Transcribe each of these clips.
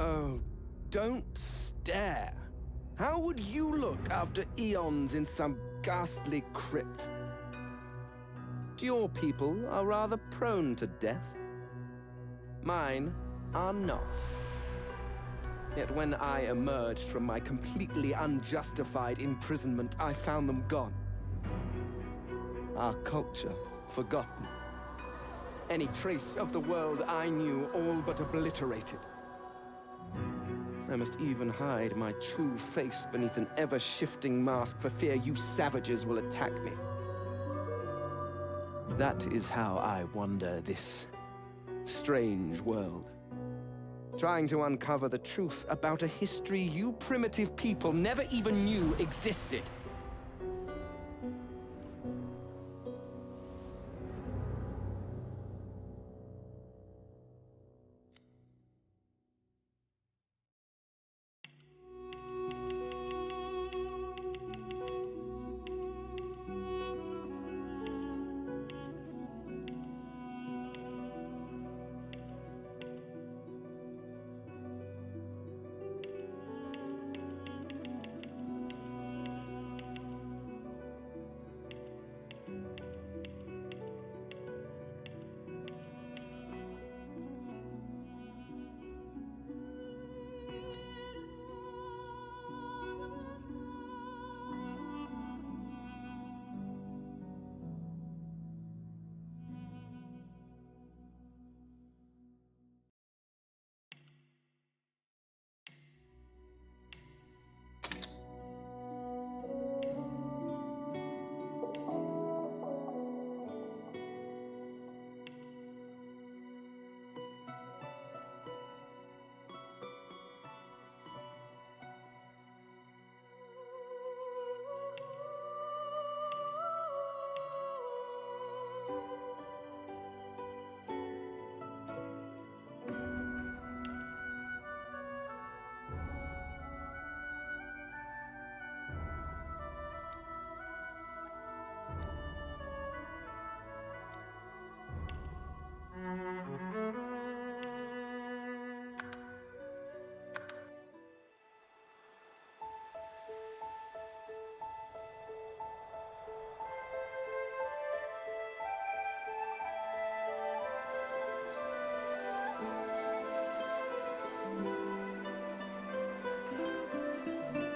Oh, don't stare. How would you look after eons in some ghastly crypt? Your people are rather prone to death. Mine are not. Yet when I emerged from my completely unjustified imprisonment, I found them gone. Our culture forgotten. Any trace of the world I knew all but obliterated. I must even hide my true face beneath an ever-shifting mask for fear you savages will attack me. That is how I wander this strange world. Trying to uncover the truth about a history you primitive people never even knew existed.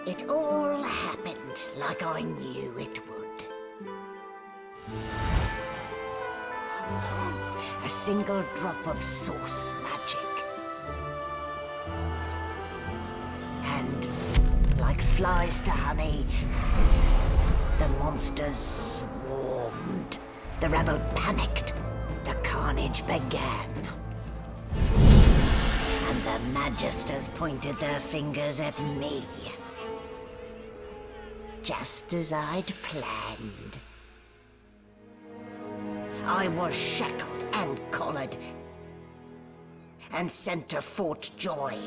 It all happened like I knew it would. A single drop of source magic. And, like flies to honey, the monsters swarmed. The rebel panicked. The carnage began. And the Magisters pointed their fingers at me. Just as I'd planned. I was shackled and collared, and sent to Fort Joy.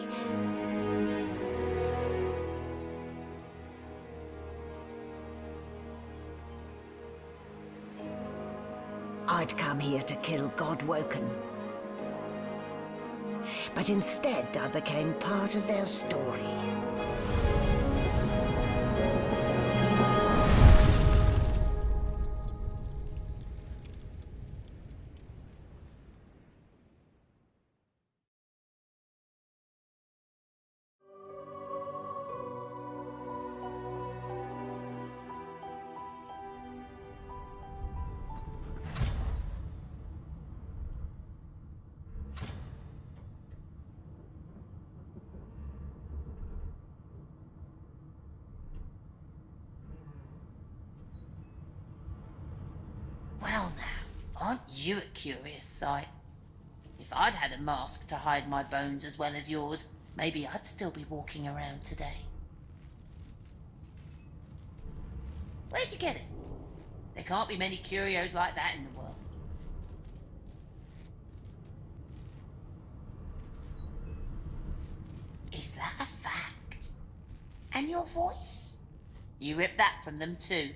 I'd come here to kill Godwoken. But instead I became part of their story. Well now, aren't you a curious sight? If I'd had a mask to hide my bones as well as yours, maybe I'd still be walking around today. Where'd you get it? There can't be many curios like that in the world. Is that a fact? And your voice? You ripped that from them too.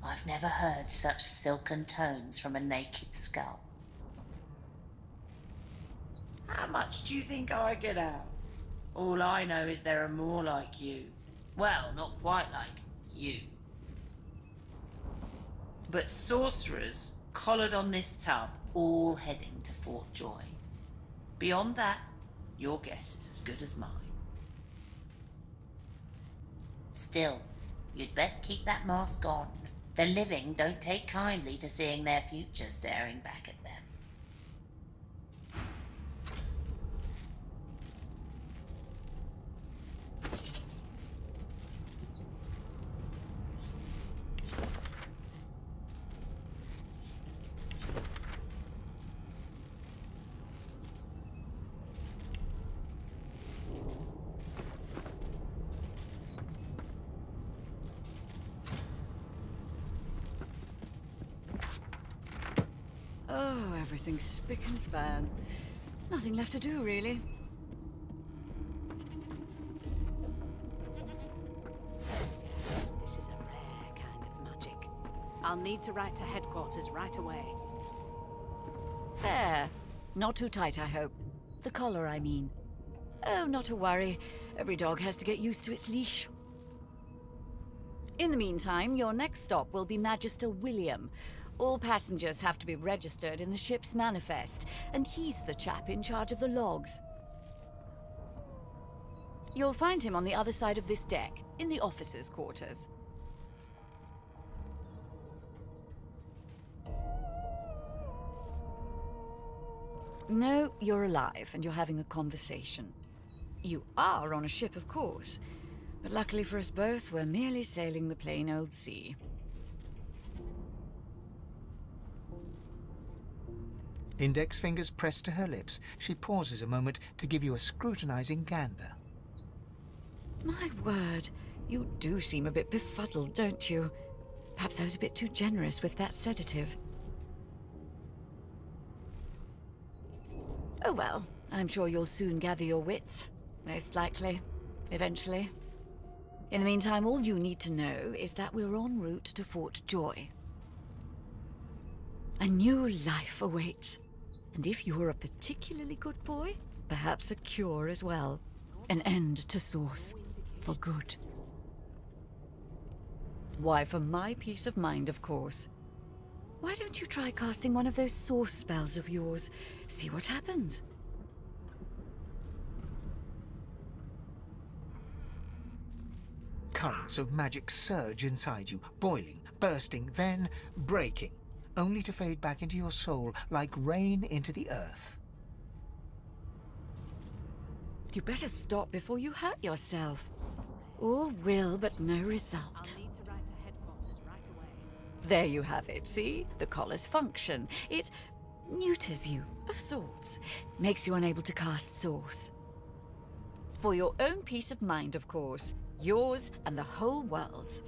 I've never heard such silken tones from a naked skull. How much do you think I get out? All I know is there are more like you. Well, not quite like you. But sorcerers collared on this tub, all heading to Fort Joy. Beyond that, your guess is as good as mine. Still, you'd best keep that mask on. The living don't take kindly to seeing their future staring back at them. Oh, everything's spick and span. Nothing left to do, really. Yes, this is a rare kind of magic. I'll need to write to headquarters right away. There. Not too tight, I hope. The collar, I mean. Oh, not to worry. Every dog has to get used to its leash. In the meantime, your next stop will be Magister William. All passengers have to be registered in the ship's manifest, and he's the chap in charge of the logs. You'll find him on the other side of this deck, in the officers' quarters. No, you're alive, and you're having a conversation. You are on a ship, of course, but luckily for us both, we're merely sailing the plain old sea. Index fingers pressed to her lips, she pauses a moment to give you a scrutinizing gander. My word, you do seem a bit befuddled, don't you? Perhaps I was a bit too generous with that sedative. Oh well, I'm sure you'll soon gather your wits. Most likely. Eventually. In the meantime, all you need to know is that we're en route to Fort Joy. A new life awaits. And if you're a particularly good boy, perhaps a cure as well. An end to Source. For good. Why, for my peace of mind, of course. Why don't you try casting one of those Source spells of yours? See what happens. Currents of magic surge inside you, boiling, bursting, then breaking, only to fade back into your soul like rain into the earth. You better stop before you hurt yourself. All will, but no result. I'll need to write to headquarters right away. There you have it, see? The collar's function. It neuters you, of sorts. Makes you unable to cast Source. For your own peace of mind, of course. Yours and the whole world's.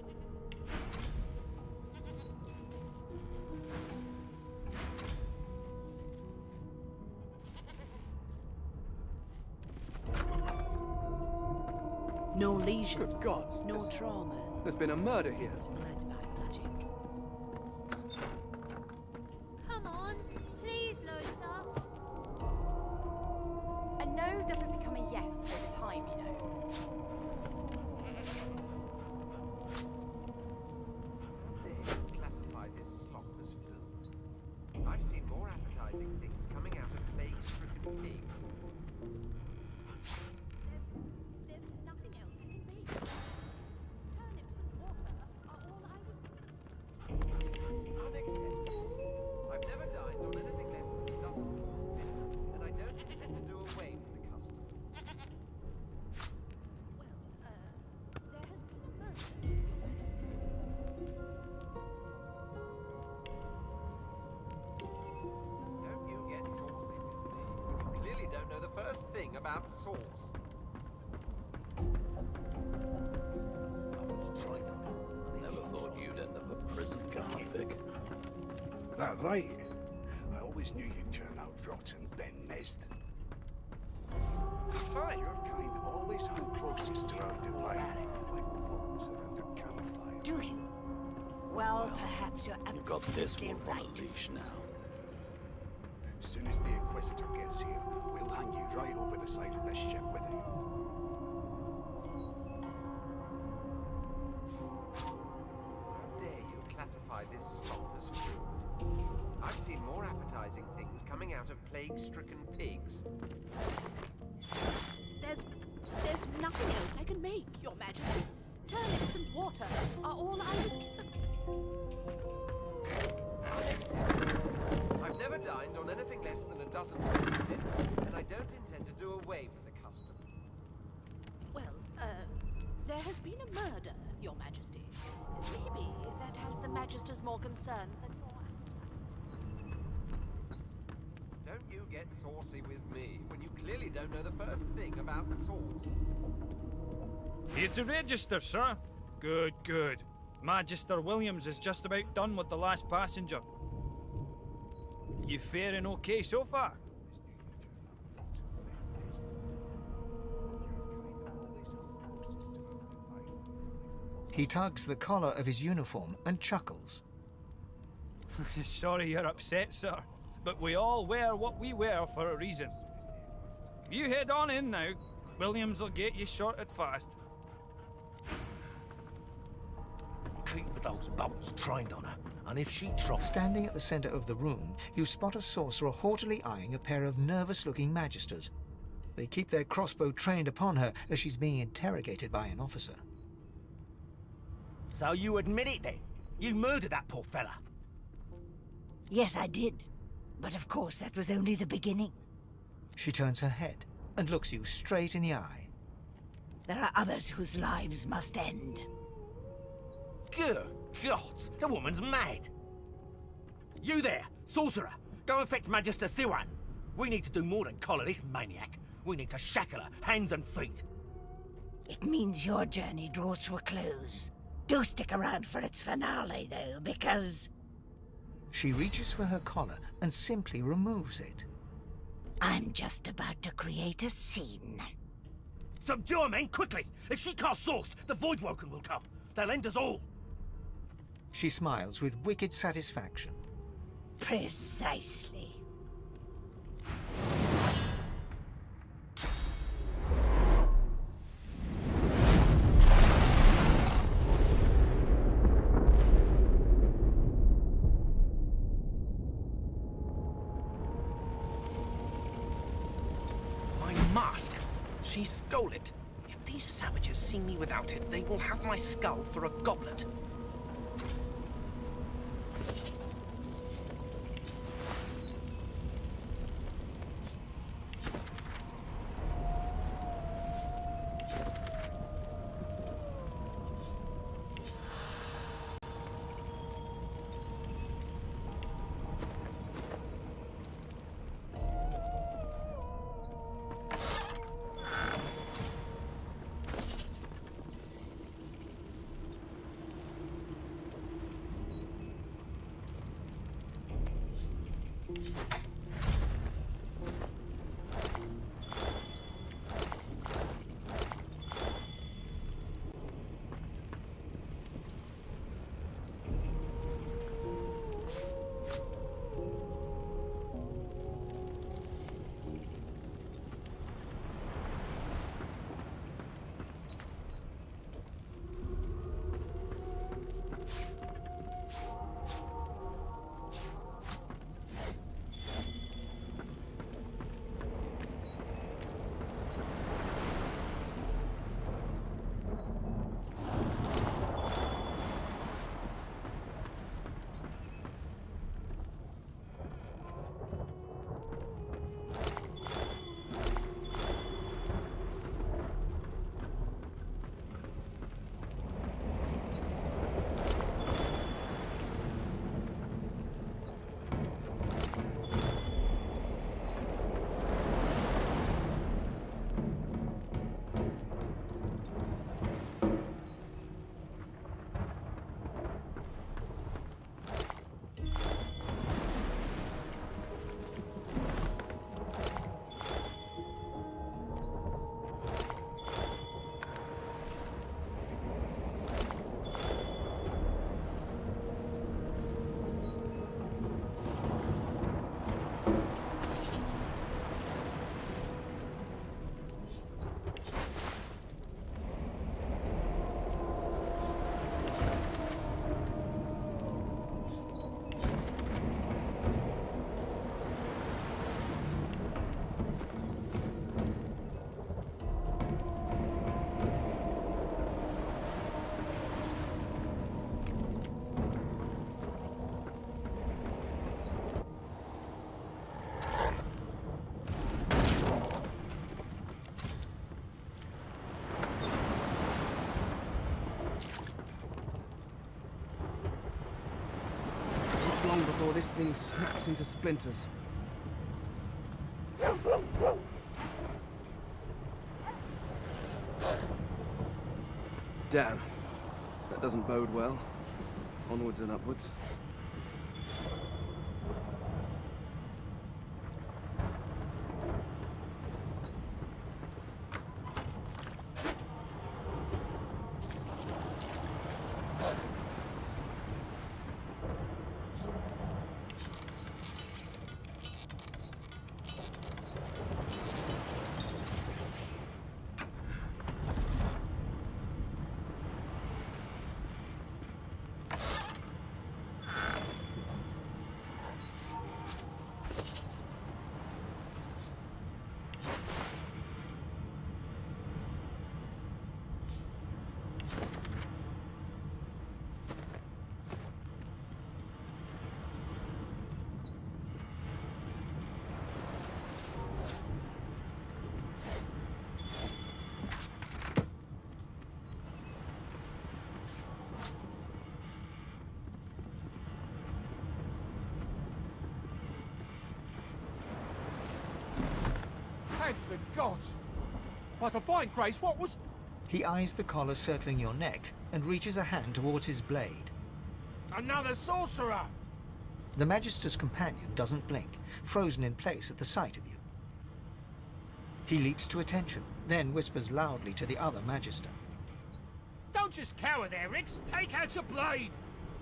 No lesions. Good gods, No this- trauma. There's been a murder here. Was bled by magic. Come on, please, Losa. A no doesn't become a yes over time, you know. They classify this slop as food. I've seen more appetizing things coming out of plague-stricken pigs. There's nothing else you can make. Turnips and water are all I was... Unacceptable. I've never dined on anything less than a dozen course dinner, and I don't intend to do away with the custom. There has been a murder, Your Majesty. Don't you get saucy with me, when you clearly don't know the first thing about sauce. Never thought you'd end up a prison guard, Vic. That right? I always knew you'd turn out rotten, Ben Nest. Fine. Your kind always hung closest to our divine, like wolves around a campfire. Do you? Well, perhaps you're You've got this absolutely wolf on right. a leash now. As soon as the Inquisitor gets here, we'll hang you right over the side of this ship with him. classify this slop as food. I've seen more appetizing things coming out of plague-stricken pigs. There's nothing else I can make, Your Majesty. Turnips and water are all I was given. I've never dined on anything less than a dozen pigs at dinner, and I don't intend to do away with the custom. Well, there has been a murder, Your Majesty. Maybe that has the Magisters more concerned than your appetite. Don't you get saucy with me when you clearly don't know the first thing about sauce. Here to register, sir. Good, good. Magister Williams is just about done with the last passenger. You faring okay so far? He tugs the collar of his uniform and chuckles. Sorry you're upset, sir, but we all wear what we wear for a reason. You head on in now. Williams will get you sorted fast. Keep those bolts trained on her, and if she tries... Standing at the center of the room, you spot a sorcerer haughtily eyeing a pair of nervous-looking magisters. They keep their crossbow trained upon her as she's being interrogated by an officer. So you admit it then? You murdered that poor fella? Yes, I did. But of course, that was only the beginning. She turns her head and looks you straight in the eye. There are others whose lives must end. Good God, the woman's mad. You there, sorcerer, go and fetch Magister Siwan. We need to do more than collar this maniac. We need to shackle her, hands and feet. It means your journey draws to a close. Do stick around for its finale, though, because... She reaches for her collar and simply removes it. I'm just about to create a scene. Subdue her, men, quickly! If she casts source, the Voidwoken will come. They'll end us all. She smiles with wicked satisfaction. Precisely. My mask! She stole it. If these savages see me without it, they will have my skull for a goblet. this thing snaps into splinters. Damn. That doesn't bode well. Onwards and upwards. Thank the gods! But a fine, Grace, what was... He eyes the collar circling your neck and reaches a hand towards his blade. Another sorcerer! The Magister's companion doesn't blink, frozen in place at the sight of you. He leaps to attention, then whispers loudly to the other Magister. Don't just cower there, Rix! Take out your blade!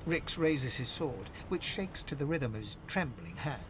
Rix raises his sword, which shakes to the rhythm of his trembling hand.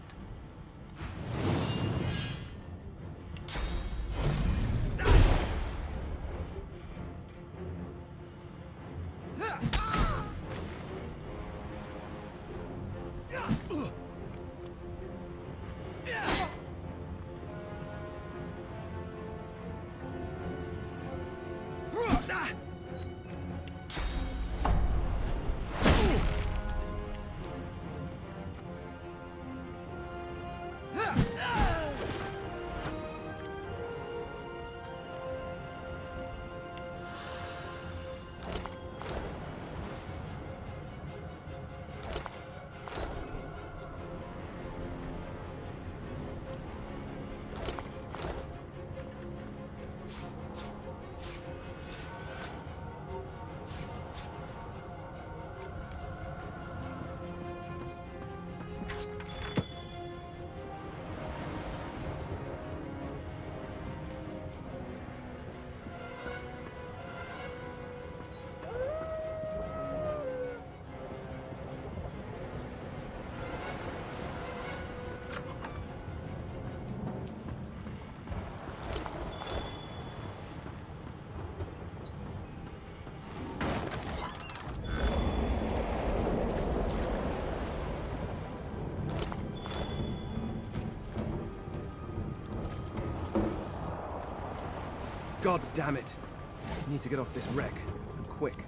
God damn it! I need to get off this wreck, and quick.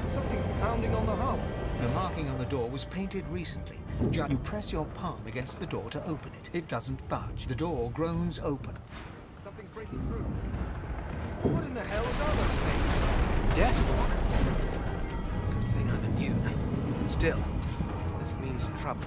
Something's pounding on the hull. The marking on the door was painted recently. You press your palm against the door to open it. It doesn't budge. The door groans open. Something's breaking through. What in the hell is all those things? Death? Good thing I'm immune. Still, this means trouble.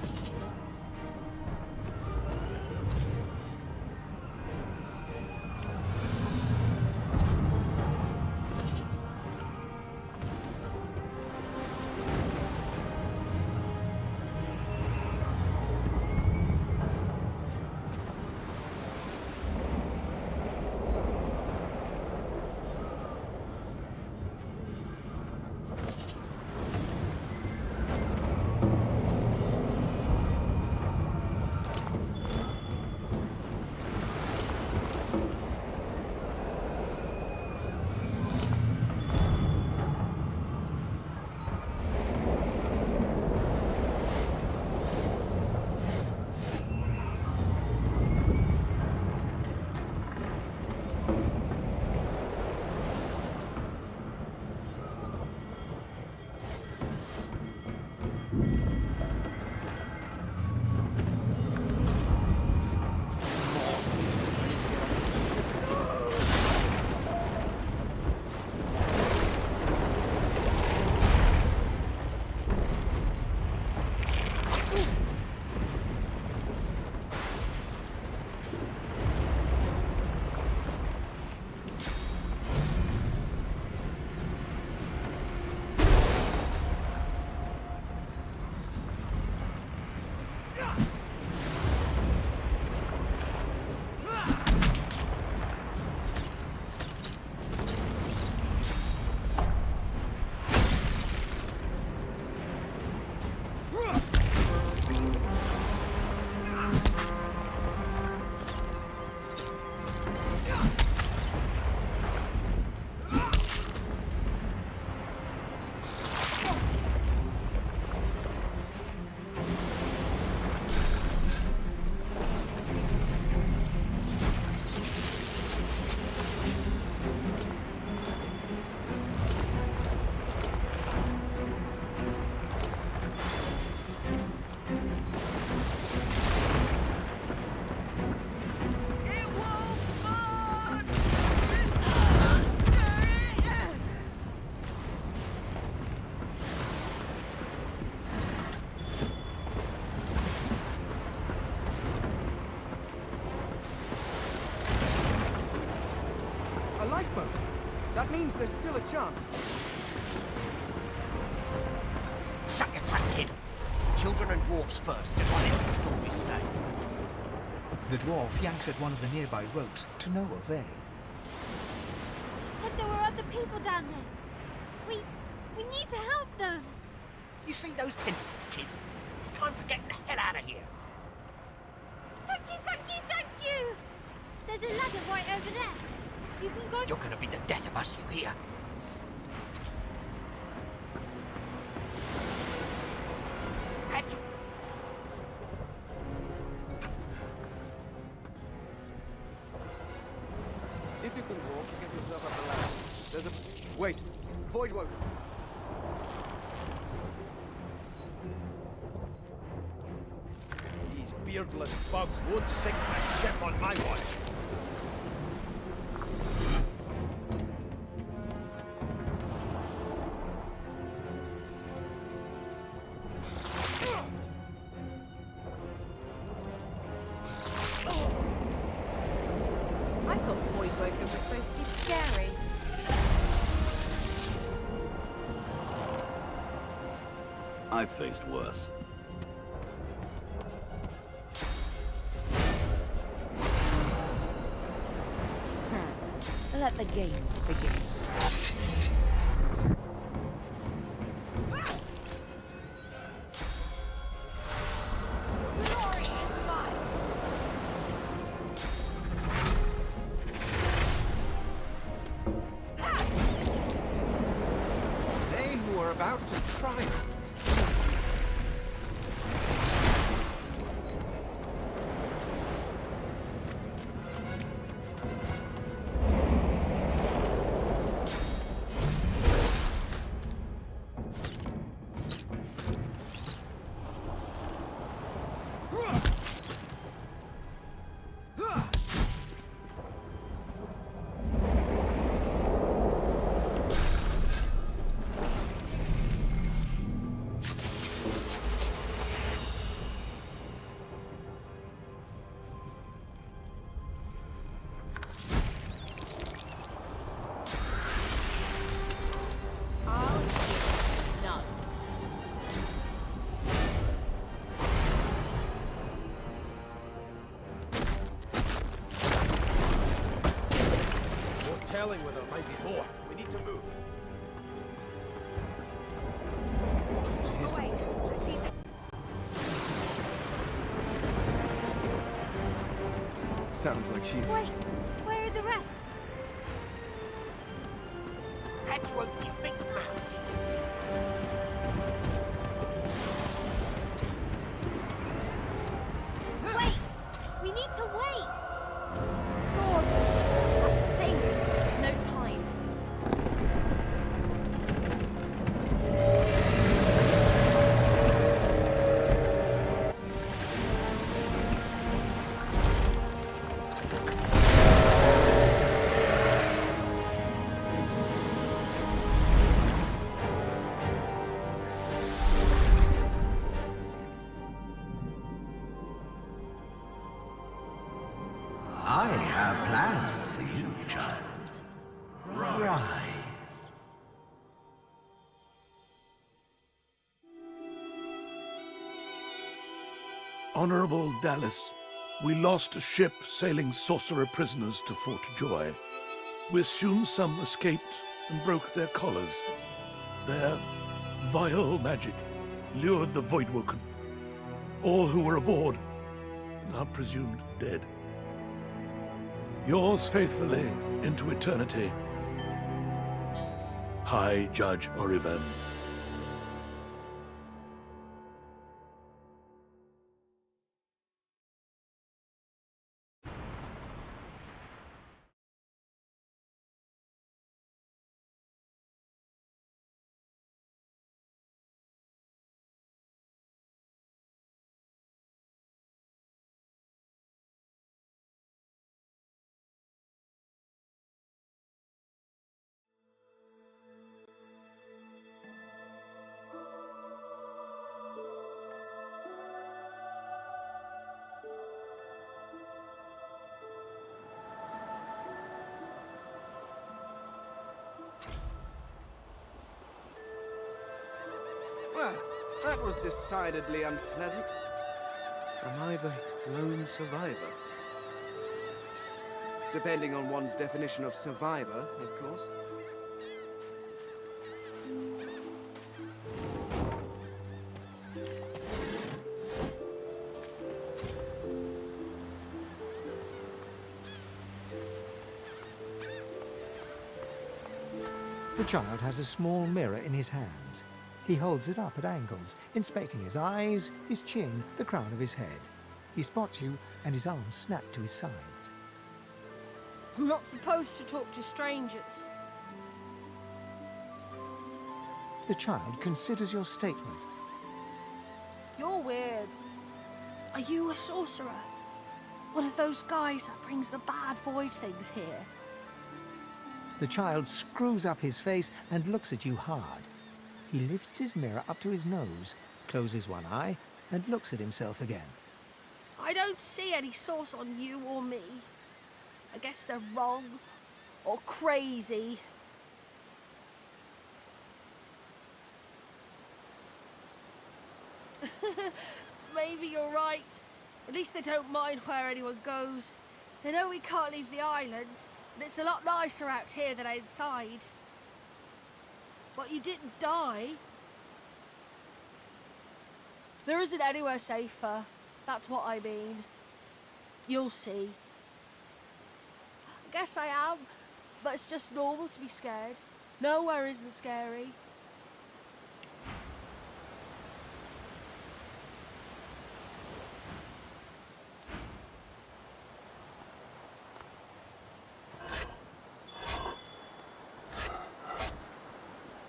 means there's still a chance. Shut your trap, kid. Children and dwarfs first, just like the stories say. The dwarf yanks at one of the nearby ropes to no avail. You said there were other people down there. We need to help them. You see those tentacles, kid? It's time for getting the hell out of here. Thank you, thank you, thank you! There's a ladder right over there. You can go... You're gonna be the death of us, you hear? Hatch! If you can walk, get yourself up the ladder. There's a... Wait. Void woke. These beardless bugs won't sink the ship on my watch. I thought Voidwoker was supposed to be scary. I've faced worse. Let the games begin. They who are about to triumph. Telling where there might be more. We need to move. Here's something. Sounds like she... Wait, where are the rest? Had to open your big mouth, didn't you? Wait! We need to wait! Gods! That thing! There's no time. I have plans for you, child. Rise. Honorable Dallas, we lost a ship sailing sorcerer prisoners to Fort Joy. We assume some escaped and broke their collars. Their vile magic lured the Voidwoken. All who were aboard are presumed dead. Yours faithfully into eternity, High Judge Orivan. Well, that was decidedly unpleasant. Am I the lone survivor? Depending on one's definition of survivor, of course. The child has a small mirror in his hands. He holds it up at angles, inspecting his eyes, his chin, the crown of his head. He spots you, and his arms snap to his sides. I'm not supposed to talk to strangers. The child considers your statement. You're weird. Are you a sorcerer? One of those guys that brings the bad void things here? The child screws up his face and looks at you hard. He lifts his mirror up to his nose, closes one eye, and looks at himself again. I don't see any source on you or me. I guess they're wrong or crazy. Maybe you're right. At least they don't mind where anyone goes. They know we can't leave the island, and it's a lot nicer out here than inside. But you didn't die. There isn't anywhere safer. That's what I mean. You'll see. I guess I am, but it's just normal to be scared. Nowhere isn't scary.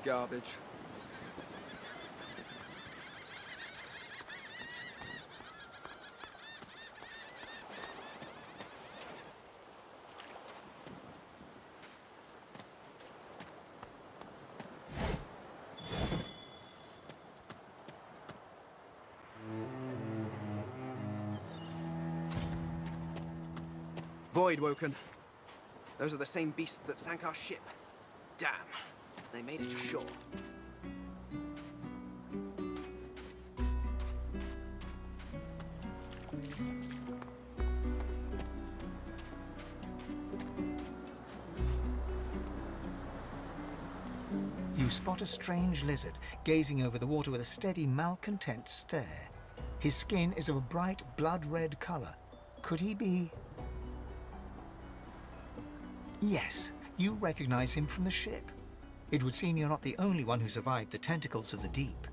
Garbage. Voidwoken. Those are the same beasts that sank our ship. Damn. They made it ashore. You spot a strange lizard, gazing over the water with a steady, malcontent stare. His skin is of a bright, blood-red color. Could he be... Yes, you recognize him from the ship. It would seem you're not the only one who survived the tentacles of the deep.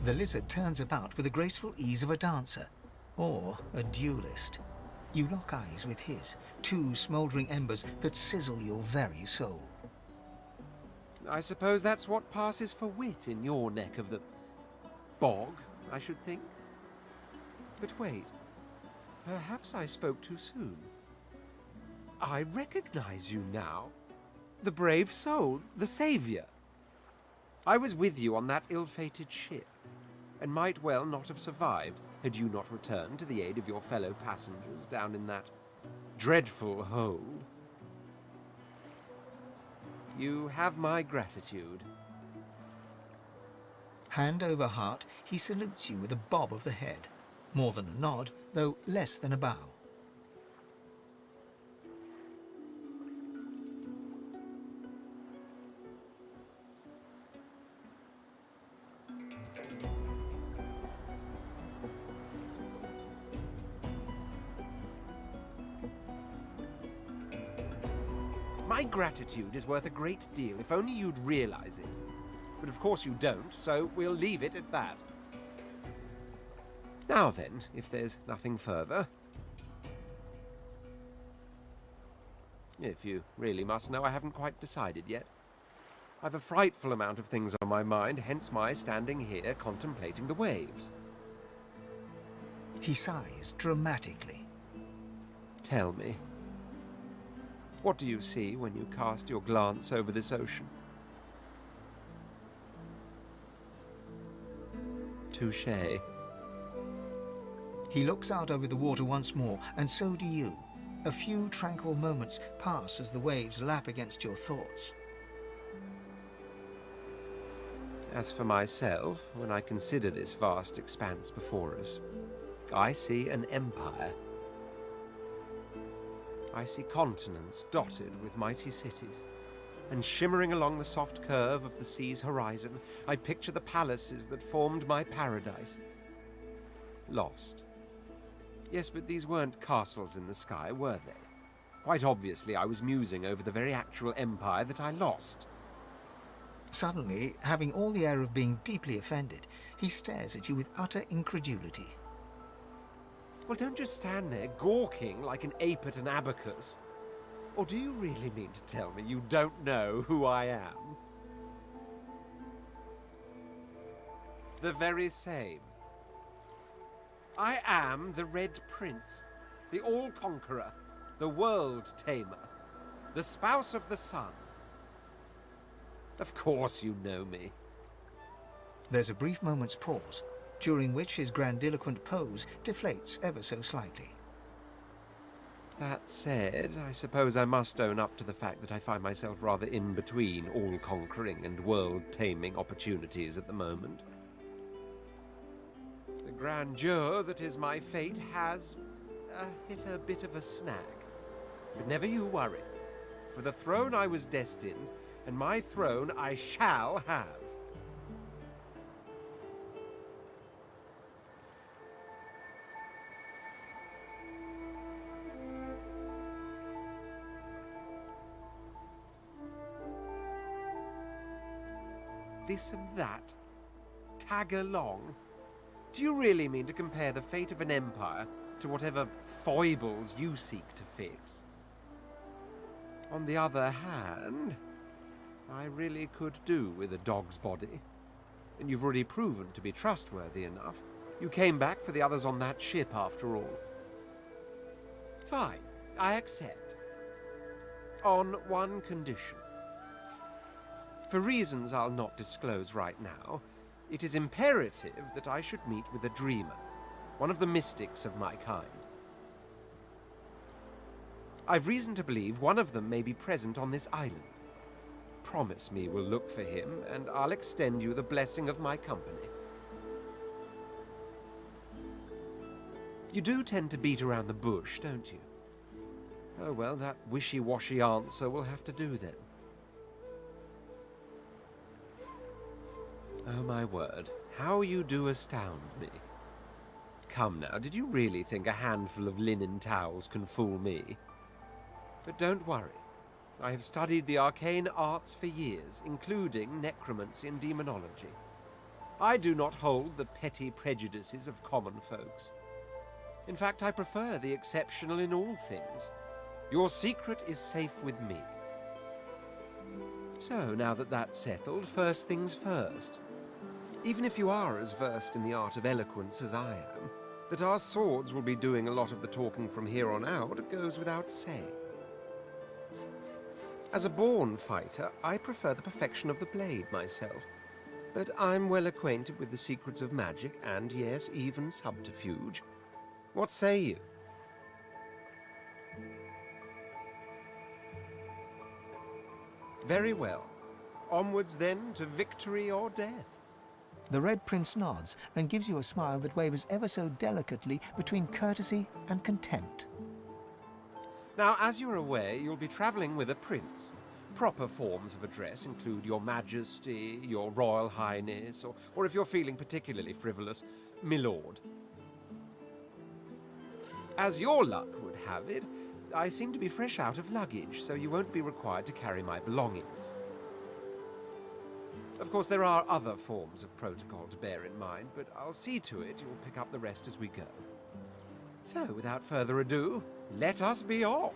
The lizard turns about with the graceful ease of a dancer, or a duelist. You lock eyes with his, two smouldering embers that sizzle your very soul. I suppose that's what passes for wit in your neck of the bog, I should think. But wait, perhaps I spoke too soon. I recognize you now. The brave soul, the savior. I was with you on that ill-fated ship, and might well not have survived had you not returned to the aid of your fellow passengers down in that dreadful hole. You have my gratitude. Hand over heart, he salutes you with a bob of the head. More than a nod, though less than a bow. My gratitude is worth a great deal if only you'd realize it. But of course you don't, so we'll leave it at that. Now then, if there's nothing further. If you really must know, I haven't quite decided yet. I've a frightful amount of things on my mind, hence my standing here contemplating the waves. He sighs dramatically. Tell me, what do you see when you cast your glance over this ocean? Touché. He looks out over the water once more, and so do you. A few tranquil moments pass as the waves lap against your thoughts. As for myself, when I consider this vast expanse before us, I see an empire. I see continents dotted with mighty cities, and shimmering along the soft curve of the sea's horizon, I picture the palaces that formed my paradise. Lost. Yes, but these weren't castles in the sky, were they? Quite obviously, I was musing over the very actual empire that I lost. Suddenly, having all the air of being deeply offended, he stares at you with utter incredulity. Well, don't just stand there gawking like an ape at an abacus. Or do you really mean to tell me you don't know who I am? The very same. I am the Red Prince, the All-Conqueror, the World-Tamer, the Spouse of the Sun. Of course you know me. There's a brief moment's pause, during which his grandiloquent pose deflates ever so slightly. That said, I suppose I must own up to the fact that I find myself rather in between all-conquering and world-taming opportunities at the moment. The grandeur that is my fate has hit a bit of a snag. But never you worry. For the throne I was destined, and my throne I shall have. This and that? Tag along? Do you really mean to compare the fate of an empire to whatever foibles you seek to fix? On the other hand, I really could do with a dog's body. And you've already proven to be trustworthy enough. You came back for the others on that ship, after all. Fine, I accept. On one condition. For reasons I'll not disclose right now, it is imperative that I should meet with a dreamer, one of the mystics of my kind. I've reason to believe one of them may be present on this island. Promise me we'll look for him, and I'll extend you the blessing of my company. You do tend to beat around the bush, don't you? Oh well, that wishy-washy answer will have to do then. Oh my word, how you do astound me. Come now, did you really think a handful of linen towels can fool me? But don't worry. I have studied the arcane arts for years, including necromancy and demonology. I do not hold the petty prejudices of common folks. In fact, I prefer the exceptional in all things. Your secret is safe with me. So, now that that's settled, first things first. Even if you are as versed in the art of eloquence as I am, that our swords will be doing a lot of the talking from here on out goes without saying. As a born fighter, I prefer the perfection of the blade myself, but I'm well acquainted with the secrets of magic and, yes, even subterfuge. What say you? Very well. Onwards then to victory or death. The Red Prince nods and gives you a smile that wavers ever so delicately between courtesy and contempt. Now, as you're aware, you'll be traveling with a prince. Proper forms of address include Your Majesty, Your Royal Highness, or if you're feeling particularly frivolous, Milord. As your luck would have it, I seem to be fresh out of luggage, so you won't be required to carry my belongings. Of course, there are other forms of protocol to bear in mind, but I'll see to it you'll pick up the rest as we go. So, without further ado, let us be off!